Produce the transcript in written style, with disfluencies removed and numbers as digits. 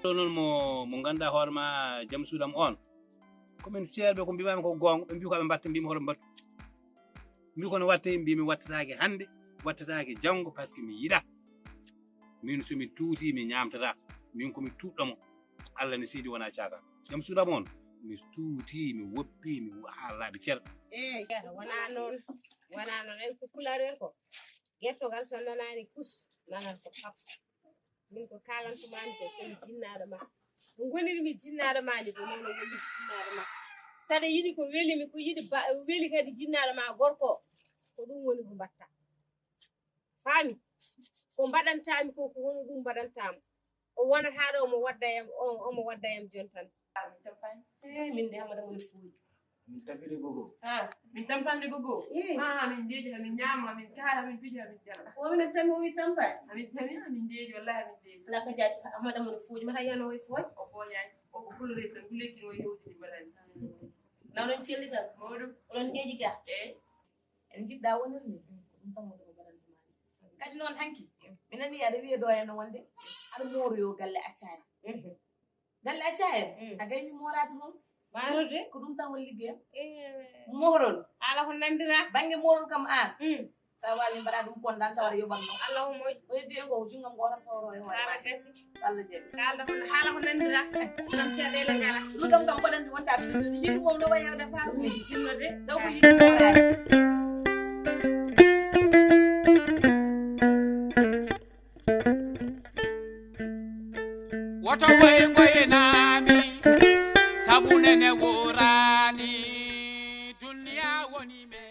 non mo ganda horma jam suudam on komin serbe ko mbimami ko gonga be mbi ko be batte mbimi hoto battu mbi ko no watte mbimi wattataake hande wattataake jango parce que mi yida min so mi tuuti mi ñamtata min ko mi tuddomo Allah ne sidi wona ciaga jam suudam on mi tuuti mi woppi mi haalaɓe cer wona non en ko kularen ko gertogal so nanani kus nanan ko pap min ko kalantumani ko komi jinnaɗo ma ko gonirmi jinnaɗo ma ni ko noon woni jinnaɗo ma saɗa yiɗi ko welimi ko yiɗi weli kadi jinnaɗo ma gorko ko ɗum woni ko mbatta faami ko mbaɗantami ko woni ɗum mbaɗantamo o wonata ɗo omo waddayam jontan min de hamada woni fuuji min tabiri gogo min tampande gogo min deeji hamin ñaama hamin kaara hamin piji hamin jalla wominen tami omi tampay hamin deeji wallahi hamin deeji ala ko jaati hamada woni fuuji mata yano oye fooy o fooñani koko kulore tan gulekkino o hewtini mbaɗani nawɗon celli tan mawɗum oɗon deeji ga en jiɗɗa wonirni ɗum tan woni ko mbaɗantumani kadi noon hanki mi nani aɗa wiye ɗo henno wonde aɗa mooroyo galle accaya galle accaya a gayni moorade noon manode ko ɗum tan woni liggeyam mohron ala ko nandira banggue morol kam an sa wawi mbaɗa ɗum pondan tawa yoɓanno Allah o moƴƴi o heddi ngo jungam goto fawro e hoore ala gasi Allah jeeɓi kalda ko haala ko nandira ɗum ceeɗele ngara ɗum kam kam waɗandi wonta mi yiɗi mom no wayi hewde faaru ni jinnode daw ko yiɗi moorade woto woyngoyenami sabunene worani duniya woni me